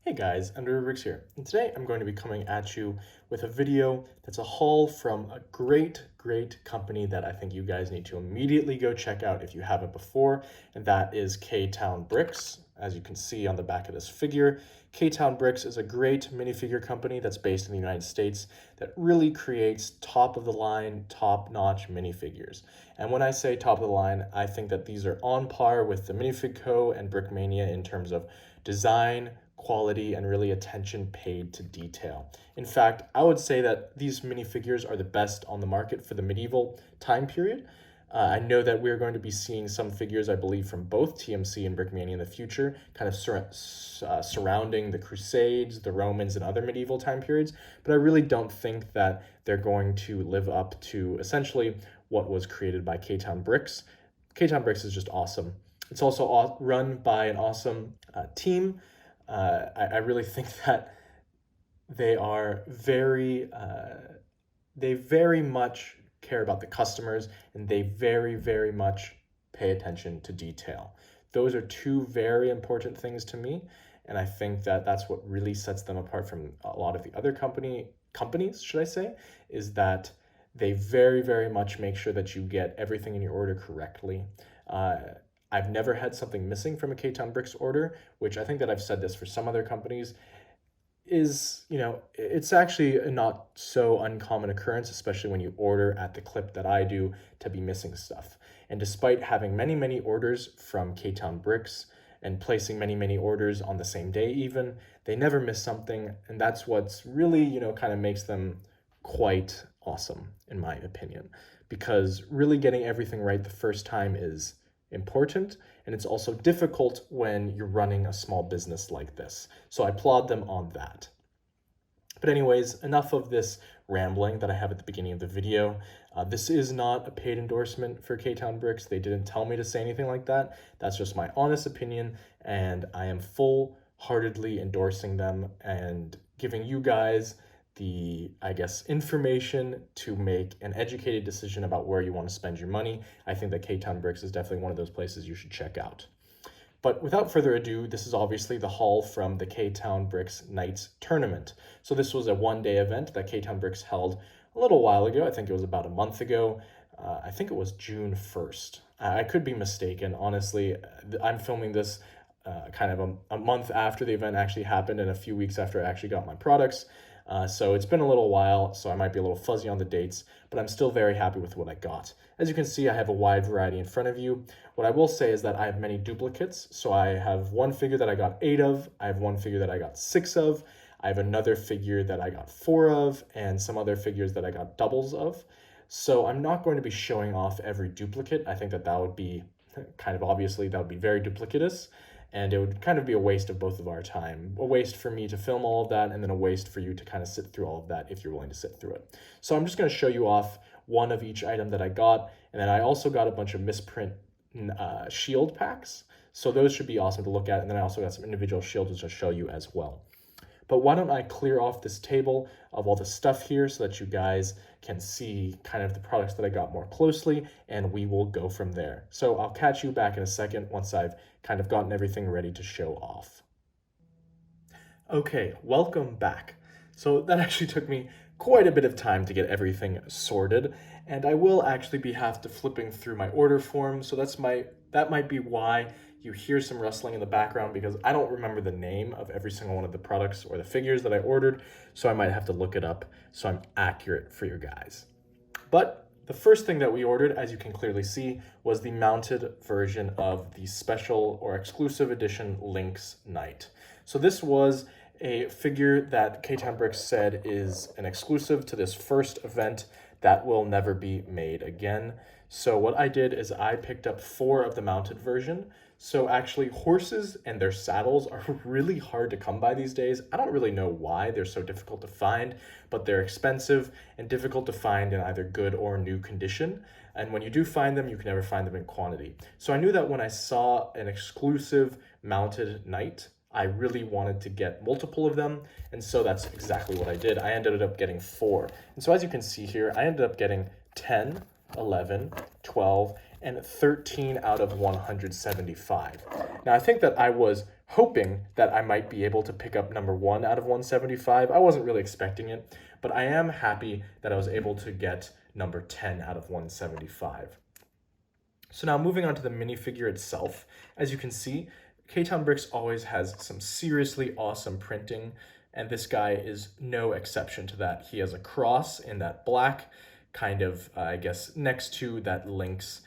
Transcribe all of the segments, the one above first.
Hey guys, Rix here, and today I'm going to be coming at you with a video that's a haul from a great company that I think you guys need to immediately go check out if you haven't before, and that is KTown Bricks. As you can see on the back of this figure, KTown Bricks is a great minifigure company that's based in the United States that really creates top-of-the-line, top-notch minifigures. And when I say top-of-the-line, I think that these are on par with the Minifig Co. and Brickmania in terms of design, quality, and really attention paid to detail. In fact, I would say that these minifigures are the best on the market for the medieval time period. I know that we're going to be seeing some figures, I believe, from both TMC and Brickmania in the future, kind of surrounding the Crusades, the Romans, and other medieval time periods, but I really don't think that they're going to live up to essentially what was created by KTown Bricks. KTown Bricks is just awesome. It's also run by an awesome team. I really think that they are they very much care about the customers, and they very much pay attention to detail. Those are two very important things to me, and I think that that's what really sets them apart from a lot of the other companies, should I say, is that they very much make sure that you get everything in your order correctly. I've never had something missing from a KTown Bricks order, which I think that I've said this for some other companies, is, it's actually a not so uncommon occurrence, especially when you order at the clip that I do, to be missing stuff. And despite having many orders from KTown Bricks and placing many orders on the same day even, they never miss something, and that's what's really, kind of makes them quite awesome, in my opinion. Because really getting everything right the first time is important, and it's also difficult when you're running a small business like this. So I applaud them on that. But anyways, enough of this rambling that I have at the beginning of the video. This is not a paid endorsement for KTown Bricks. They didn't tell me to say anything like that. That's just my honest opinion, and I am full-heartedly endorsing them and giving you guys the, information to make an educated decision about where you want to spend your money. I think that KTown Bricks is definitely one of those places you should check out. But without further ado, this is obviously the haul from the KTown Bricks Knights tournament. So this was a one-day event that KTown Bricks held a little while ago. I think it was about a month ago. I think it was June 1st. I could be mistaken. Honestly, I'm filming this kind of a month after the event actually happened and a few weeks after I actually got my products. So it's been a little while, so I might be a little fuzzy on the dates, but I'm still very happy with what I got. As you can see, I have a wide variety in front of you. What I will say is that I have many duplicates. So I have one figure that I got 8 of, I have one figure that I got 6 of, I have another figure that I got 4 of, and some other figures that I got doubles of. So I'm not going to be showing off every duplicate. I think that would be kind of obviously, that would be very duplicitous. And it would kind of be a waste of both of our time. A waste for me to film all of that, and then a waste for you to kind of sit through all of that if you're willing to sit through it. So I'm just going to show you off one of each item that I got, and then I also got a bunch of Misprint shield packs. So those should be awesome to look at, and then I also got some individual shields which I'll show you as well. But why don't I clear off this table of all the stuff here so that you guys can see kind of the products that I got more closely, and we will go from there. So I'll catch you back in a second once I've kind of gotten everything ready to show off. Okay, welcome back. So that actually took me quite a bit of time to get everything sorted, and I will actually have to flipping through my order form, so that might be why you hear some rustling in the background, because I don't remember the name of every single one of the products or the figures that I ordered, so I might have to look it up so I'm accurate for you guys. But the first thing that we ordered, as you can clearly see, was the mounted version of the special or exclusive edition Lynx Knight. So this was a figure that KTown Bricks said is an exclusive to this first event that will never be made again. So what I did is I picked up 4 of the mounted version. So actually, horses and their saddles are really hard to come by these days. I don't really know why they're so difficult to find, but they're expensive and difficult to find in either good or new condition. And when you do find them, you can never find them in quantity. So I knew that when I saw an exclusive mounted knight, I really wanted to get multiple of them, and so that's exactly what I did. I ended up getting 4. And so as you can see here, I ended up getting 10, 11, 12, and 13 out of 175. Now, I think that I was hoping that I might be able to pick up number 1 out of 175. I wasn't really expecting it, but I am happy that I was able to get number 10 out of 175. So now moving on to the minifigure itself, as you can see, KTown Bricks always has some seriously awesome printing, and this guy is no exception to that. He has a cross in that black, kind of, I guess, next to that Lynx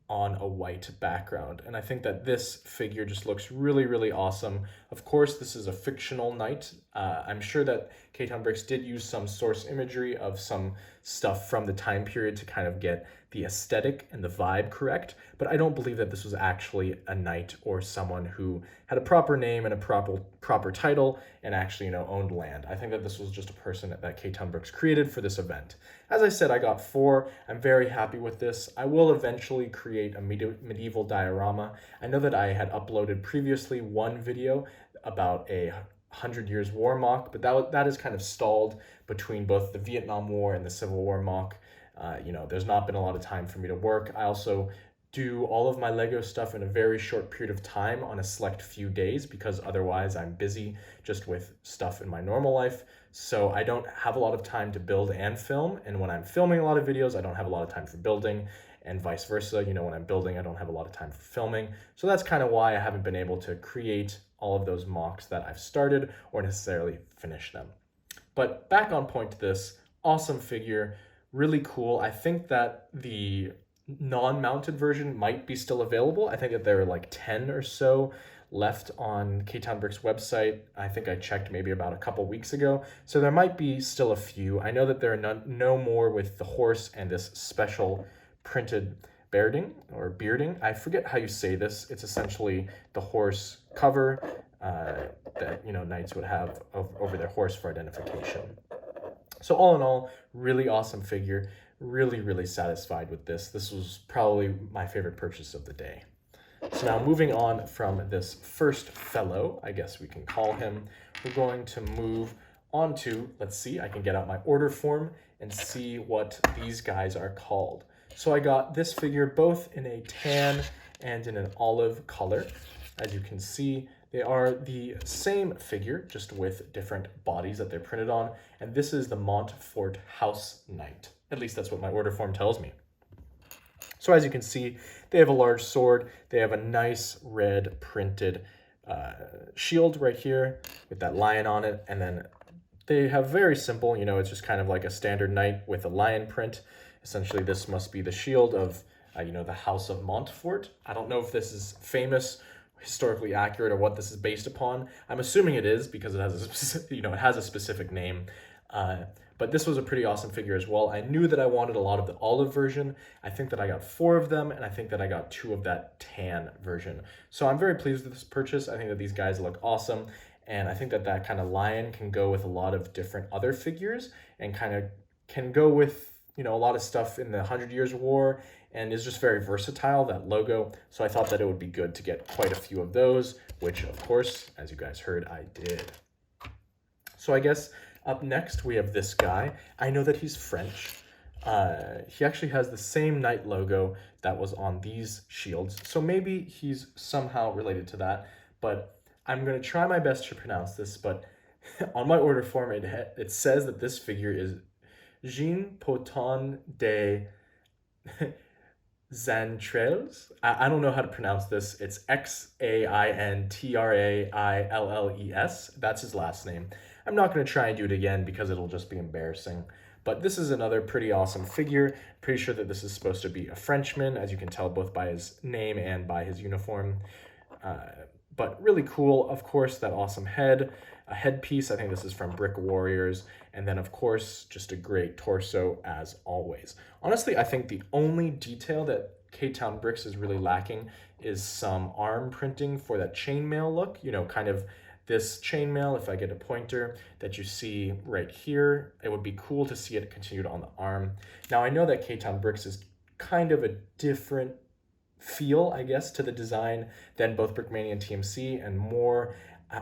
on a white background. And I think that this figure just looks really, really awesome. Of course, this is a fictional knight. I'm sure that KTown Bricks did use some source imagery of some stuff from the time period to kind of get the aesthetic and the vibe correct, but I don't believe that this was actually a knight or someone who had a proper name and a proper title and actually, owned land. I think that this was just a person that KTown Bricks created for this event. As I said, I got 4. I'm very happy with this. I will eventually create a medieval diorama. I know that I had uploaded previously one video about a 100 Years War mock, but that is kind of stalled between both the Vietnam War and the Civil War mock. There's not been a lot of time for me to work. I also do all of my Lego stuff in a very short period of time on a select few days because otherwise I'm busy just with stuff in my normal life. So I don't have a lot of time to build and film. And when I'm filming a lot of videos, I don't have a lot of time for building, and vice versa. When I'm building, I don't have a lot of time for filming. So that's kind of why I haven't been able to create all of those mocks that I've started or necessarily finish them. But back on point to this, awesome figure, really cool. I think that the non-mounted version might be still available. I think that there are like 10 or so left on KTown Bricks website. I think I checked maybe about a couple weeks ago. So there might be still a few. I know that there are no more with the horse and this special printed bearding. I forget how you say this. It's essentially the horse cover that knights would have over their horse for identification. So all in all, really awesome figure. Really, really satisfied with this. This was probably my favorite purchase of the day. So now moving on from this first fellow, I guess we can call him, we're going to move on to, let's see, I can get out my order form and see what these guys are called. So I got this figure both in a tan and in an olive color. As you can see, they are the same figure, just with different bodies that they're printed on. And this is the Montfort House Knight. At least that's what my order form tells me. So as you can see, they have a large sword. They have a nice red printed shield right here with that lion on it. And then they have very simple, it's just kind of like a standard knight with a lion print. Essentially, this must be the shield of, the House of Montfort. I don't know if this is famous, historically accurate, or what this is based upon. I'm assuming it is because it has it has a specific name. But this was a pretty awesome figure as well. I knew that I wanted a lot of the olive version. I think that I got 4 of them, and I think that I got 2 of that tan version. So I'm very pleased with this purchase. I think that these guys look awesome, and I think that that kind of lion can go with a lot of different other figures and kind of can go with a lot of stuff in the 100 Years War, and is just very versatile, that logo. So I thought that it would be good to get quite a few of those, which of course, as you guys heard, I did. So I guess up next we have this guy. I know that he's French. He actually has the same knight logo that was on these shields. So maybe he's somehow related to that, but I'm gonna try my best to pronounce this, but on my order form, it says that this figure is Jean Poton de Xantrelles. I don't know how to pronounce this. It's Xaintrailes. That's his last name. I'm not going to try and do it again because it'll just be embarrassing. But this is another pretty awesome figure. Pretty sure that this is supposed to be a Frenchman, as you can tell both by his name and by his uniform. But really cool, of course, that awesome head. A headpiece, I think this is from Brick Warriors, and then of course, just a great torso as always. Honestly, I think the only detail that KTown Bricks is really lacking is some arm printing for that chainmail look, kind of this chainmail, if I get a pointer, that you see right here. It would be cool to see it continued on the arm. Now, I know that KTown Bricks is kind of a different feel, I guess, to the design than both Brickmania and TMC, and more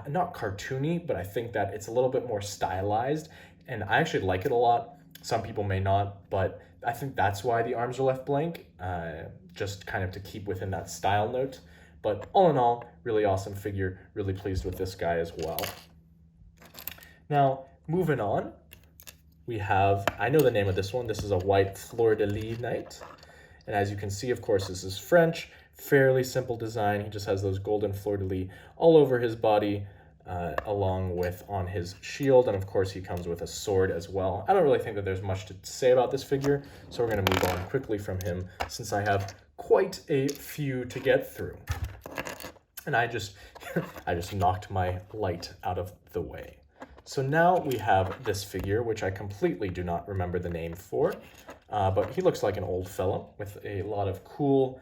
not cartoony, but I think that it's a little bit more stylized, and I actually like it a lot. Some people may not, but I think that's why the arms are left blank, just kind of to keep within that style note. But all in all, really awesome figure. Really pleased with this guy as well. Now, moving on, we have, I know the name of this one. This is a white Fleur-de-lis Knight. And as you can see, of course, this is French. Fairly simple design. He just has those golden fleur-de-lis all over his body, along with on his shield. And of course, he comes with a sword as well. I don't really think that there's much to say about this figure, so we're going to move on quickly from him since I have quite a few to get through. And I just knocked my light out of the way. So now we have this figure, which I completely do not remember the name for, but he looks like an old fellow with a lot of cool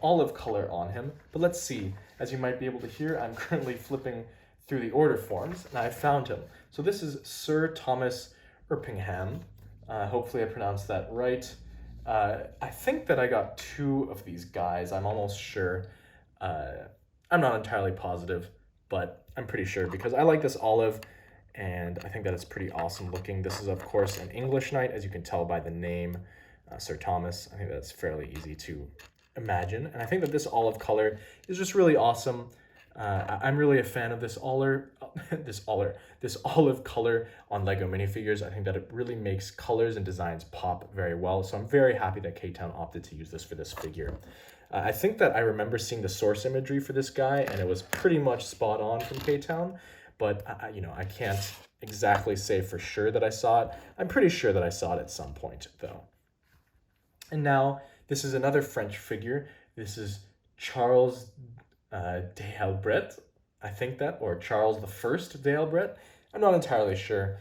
olive color on him. But let's see, as you might be able to hear, I'm currently flipping through the order forms, and I found him. So this is Sir Thomas Erpingham. Hopefully I pronounced that right. I think that I got 2 of these guys, I'm almost sure. I'm not entirely positive, but I'm pretty sure because I like this olive, and I think that it's pretty awesome looking. This is, of course, an English knight, as you can tell by the name, Sir Thomas. I think that's fairly easy to imagine. And I think that this olive color is just really awesome. I'm really a fan of this olive color on Lego minifigures. I think that it really makes colors and designs pop very well. So I'm very happy that KTown opted to use this for this figure. I think that I remember seeing the source imagery for this guy, and it was pretty much spot on from KTown. But I can't exactly say for sure that I saw it. I'm pretty sure that I saw it at some point, though. And now, this is another French figure. This is Charles d'Albrecht, I think that, or Charles I d'Albrecht. I'm not entirely sure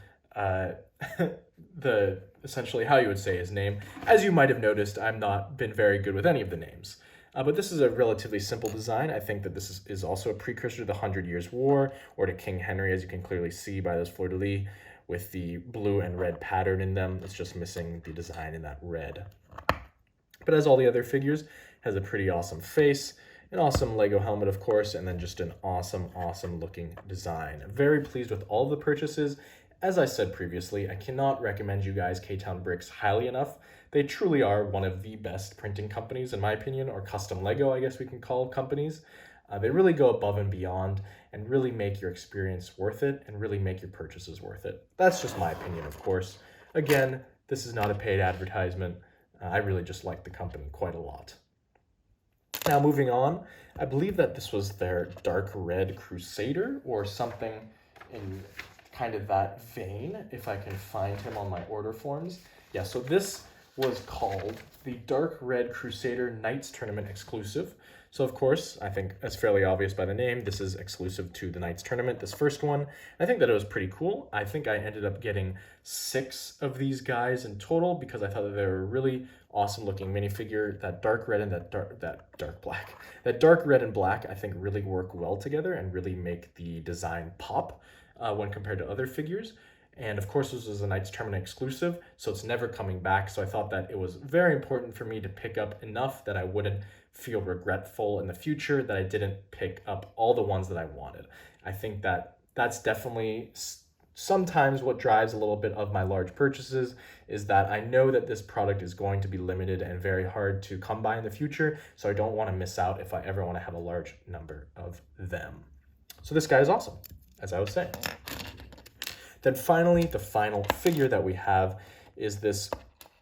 essentially how you would say his name. As you might have noticed, I've not been very good with any of the names. But this is a relatively simple design. I think that this is also a precursor to the 100 Years' War or to King Henry, as you can clearly see by those fleur-de-lis with the blue and red pattern in them. It's just missing the design in that red. But as all the other figures, has a pretty awesome face, an awesome Lego helmet, of course, and then just an awesome, awesome looking design. I'm very pleased with all the purchases. As I said previously, I cannot recommend you guys KTown Bricks highly enough. They truly are one of the best printing companies, in my opinion, or custom Lego, I guess we can call companies. They really go above and beyond and really make your experience worth it and really make your purchases worth it. That's just my opinion, of course. Again, this is not a paid advertisement. I really just like the company quite a lot. Now, moving on, I believe that this was their dark Red Crusader or something in kind of that vein, if I can find him on my order forms. Yeah, so this was called the Dark Red Crusader Knights Tournament exclusive. So of course, I think that's fairly obvious by the name. This is exclusive to the Knights Tournament, this first one. I think that it was pretty cool. I think I ended up getting 6 of these guys in total because I thought that they were a really awesome looking minifigure. That dark red and that dark red and black, I think really work well together and really make the design pop when compared to other figures. And of course, this was a Knights Tournament exclusive, so it's never coming back. So I thought that it was very important for me to pick up enough that I wouldn't feel regretful in the future that I didn't pick up all the ones that I wanted. I think that that's definitely sometimes what drives a little bit of my large purchases is that I know that this product is going to be limited and very hard to come by in the future. So I don't want to miss out if I ever want to have a large number of them. So this guy is awesome, as I was saying. Then finally, the final figure that we have is this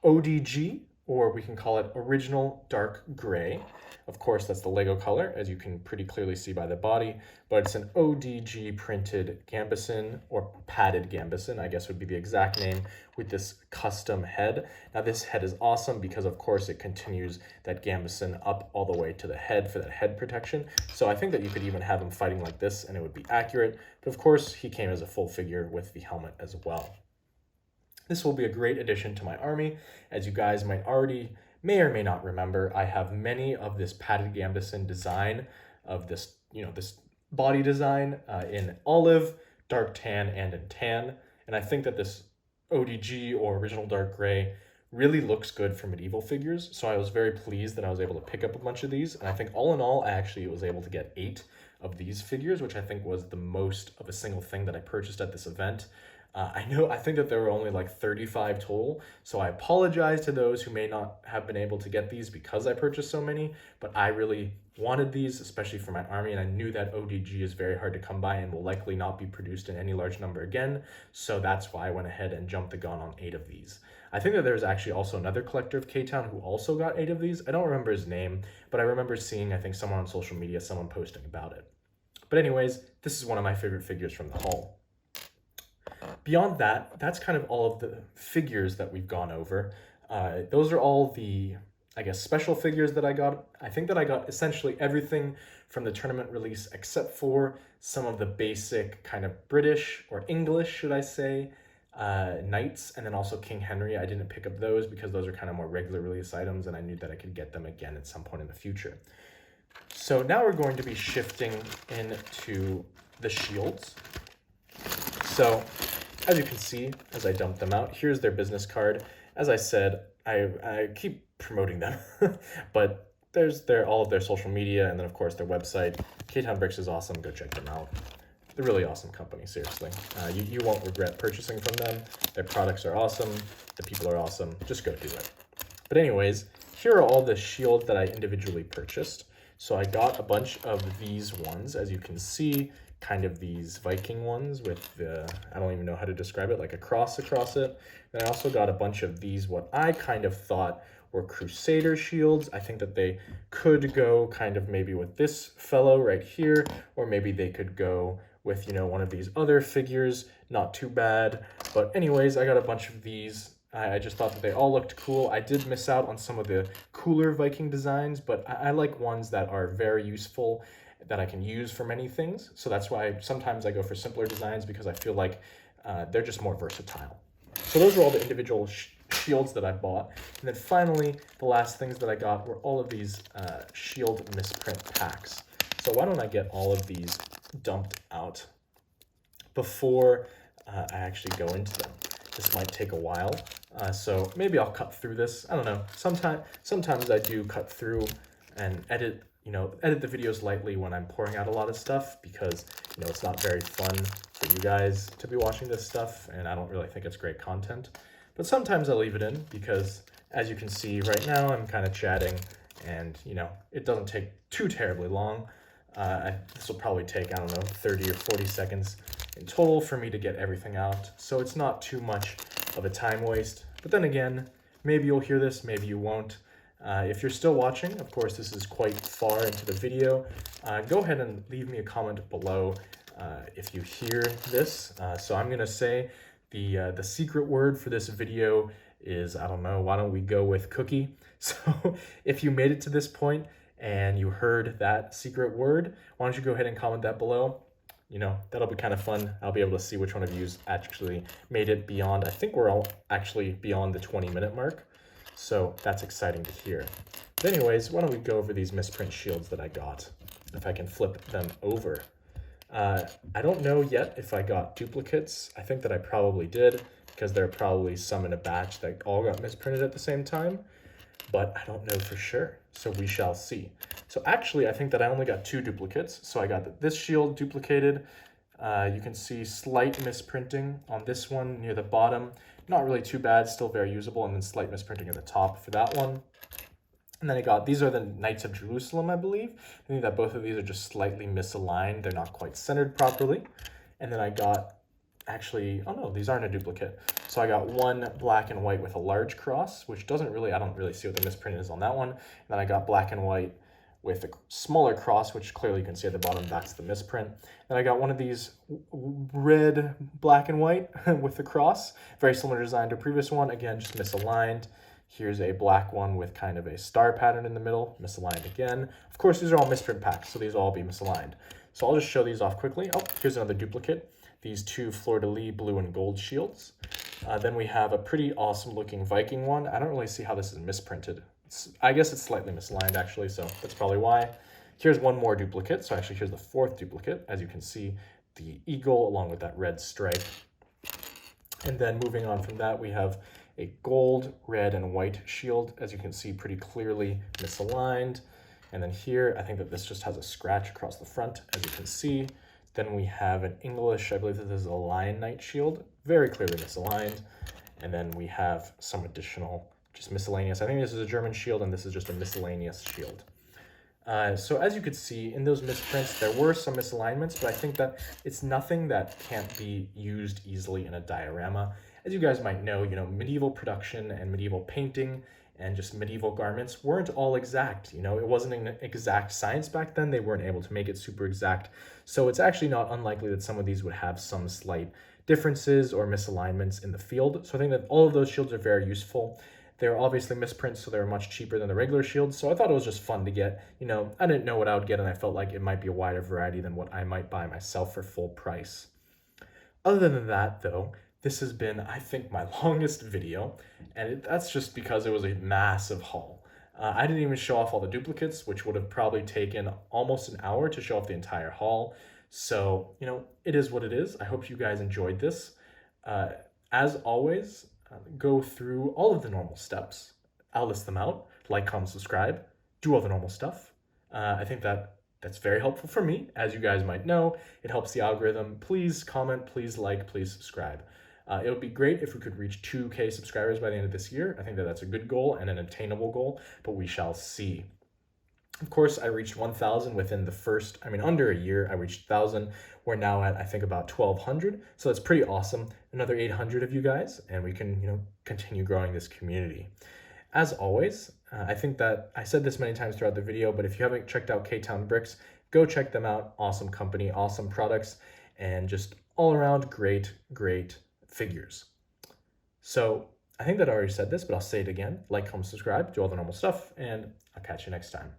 ODG, or we can call it Original Dark Gray. Of course, that's the Lego color, as you can pretty clearly see by the body, but it's an ODG printed Gambeson, or padded Gambeson, I guess would be the exact name, with this custom head. Now this head is awesome because of course it continues that Gambeson up all the way to the head for that head protection. So I think that you could even have him fighting like this and it would be accurate. But of course he came as a full figure with the helmet as well. This will be a great addition to my army. As you guys may or may not remember, I have many of this padded Gambeson design of this, this body design in olive, dark tan, and in tan. And I think that this ODG or Original Dark Gray really looks good for medieval figures. So I was very pleased that I was able to pick up a bunch of these. And I think all in all, I actually was able to get 8 of these figures, which I think was the most of a single thing that I purchased at this event. I think that there were only like 35 total, so I apologize to those who may not have been able to get these because I purchased so many, but I really wanted these, especially for my army, and I knew that ODG is very hard to come by and will likely not be produced in any large number again, so that's why I went ahead and jumped the gun on 8 of these. I think that there's actually also another collector of KTown who also got 8 of these. I don't remember his name, but I remember seeing, I think, someone on social media, someone posting about it. But anyways, this is one of my favorite figures from the haul. Beyond that, that's kind of all of the figures that we've gone over. Those are all the, I guess, special figures that I got. I think that I got essentially everything from the tournament release except for some of the basic kind of British or English, should I say, Knights, and then also King Henry. I didn't pick up those because those are kind of more regular release items, and I knew that I could get them again at some point in the future. So now we're going to be shifting into the shields. So as you can see, as I dump them out, here's their business card. As I said, I keep promoting them, but they're all of their social media, and then of course their website. KTown Bricks is awesome. Go check them out. They're a really awesome company, seriously. You won't regret purchasing from them. Their products are awesome. The people are awesome. Just go do it. But anyways, here are all the shields that I individually purchased. So I got a bunch of these ones, as you can see, kind of these Viking ones with the, I don't even know how to describe it, like a cross across it. Then I also got a bunch of these, what I kind of thought were Crusader shields. I think that they could go kind of maybe with this fellow right here, or maybe they could go with, you know, one of these other figures. Not too bad. But anyways, I got a bunch of these. I just thought that they all looked cool. I did miss out on some of the cooler Viking designs, but I like ones that are very useful, that I can use for many things. So that's why sometimes I go for simpler designs, because I feel like they're just more versatile. So those are all the individual shields that I bought. And then finally, the last things that I got were all of these shield misprint packs. So why don't I get all of these dumped out before I actually go into them. This might take a while, so maybe I'll cut through this. I don't know. Sometimes I do cut through and edit the videos lightly when I'm pouring out a lot of stuff, because, you know, it's not very fun for you guys to be watching this stuff, and I don't really think it's great content. But sometimes I leave it in because, as you can see right now, I'm kind of chatting, and, you know, it doesn't take too terribly long. This will probably take, I don't know, 30 or 40 seconds in total for me to get everything out. So it's not too much of a time waste. But then again, maybe you'll hear this, maybe you won't. If you're still watching, of course, this is quite far into the video. Go ahead and leave me a comment below if you hear this. So I'm gonna say the secret word for this video is, I don't know, why don't we go with cookie? So if you made it to this point and you heard that secret word, why don't you go ahead and comment that below? You know, that'll be kind of fun. I'll be able to see which one of you actually made it beyond. I think we're all actually beyond the 20-minute mark. So that's exciting to hear. But anyways, why don't we go over these misprint shields that I got, if I can flip them over. I don't know yet if I got duplicates. I think that I probably did, because there are probably some in a batch that all got misprinted at the same time, but I don't know for sure, so we shall see. So actually, I think that I only got 2 duplicates. So I got this shield duplicated. You can see slight misprinting on this one near the bottom. Not really too bad, still very usable, and then slight misprinting at the top for that one. And then I got, these are the Knights of Jerusalem, I believe. I think that both of these are just slightly misaligned. They're not quite centered properly. And then I got, actually, oh no, these aren't a duplicate. So I got one black and white with a large cross, which doesn't really, I don't really see what the misprint is on that one. And then I got black and white with a smaller cross, which clearly you can see at the bottom, that's the misprint. And I got one of these red, black and white with the cross, very similar design to a previous one, again, just misaligned. Here's a black one with kind of a star pattern in the middle, misaligned again. Of course, these are all misprint packs, so these will all be misaligned. So I'll just show these off quickly. Oh, here's another duplicate. These 2 Fleur-de-lis blue and gold shields. Then we have a pretty awesome looking Viking one. I don't really see how this is misprinted. I guess it's slightly misaligned actually, so that's probably why. Here's one more duplicate. So actually here's the 4th duplicate. As you can see, the eagle along with that red stripe. And then moving on from that, we have a gold, red, and white shield. As you can see, pretty clearly misaligned. And then here, I think that this just has a scratch across the front, as you can see. Then we have an English, I believe that this is a Lion Knight shield, very clearly misaligned. And then we have some additional, just miscellaneous. I think this is a German shield and this is just a miscellaneous shield. So as you could see in those misprints, there were some misalignments, but I think that it's nothing that can't be used easily in a diorama. As you guys might know, medieval production and medieval painting and just medieval garments weren't all exact. It wasn't an exact science back then. They weren't able to make it super exact. So it's actually not unlikely that some of these would have some slight differences or misalignments in the field. So I think that all of those shields are very useful. They're obviously misprints, so they're much cheaper than the regular shields. So I thought it was just fun to get. I didn't know what I would get, and I felt like it might be a wider variety than what I might buy myself for full price. Other than that, though, this has been, I think, my longest video, and that's just because it was a massive haul. I didn't even show off all the duplicates, which would have probably taken almost an hour to show off the entire haul. So, it is what it is. I hope you guys enjoyed this. As always, go through all of the normal steps. I'll list them out. Like, comment, subscribe. Do all the normal stuff. I think that's very helpful for me. As you guys might know, it helps the algorithm. Please comment, please like, please subscribe. It would be great if we could reach 2K subscribers by the end of this year. I think that that's a good goal and an attainable goal, but we shall see. Of course, I reached 1,000 within under a year. I reached 1,000. We're now at, I think, about 1,200. So that's pretty awesome. Another 800 of you guys, and we can, continue growing this community. As always, I think that I said this many times throughout the video, but if you haven't checked out KTown Bricks, go check them out. Awesome company, awesome products, and just all around great figures. So I think that I already said this, but I'll say it again. Like, comment, subscribe, do all the normal stuff, and I'll catch you next time.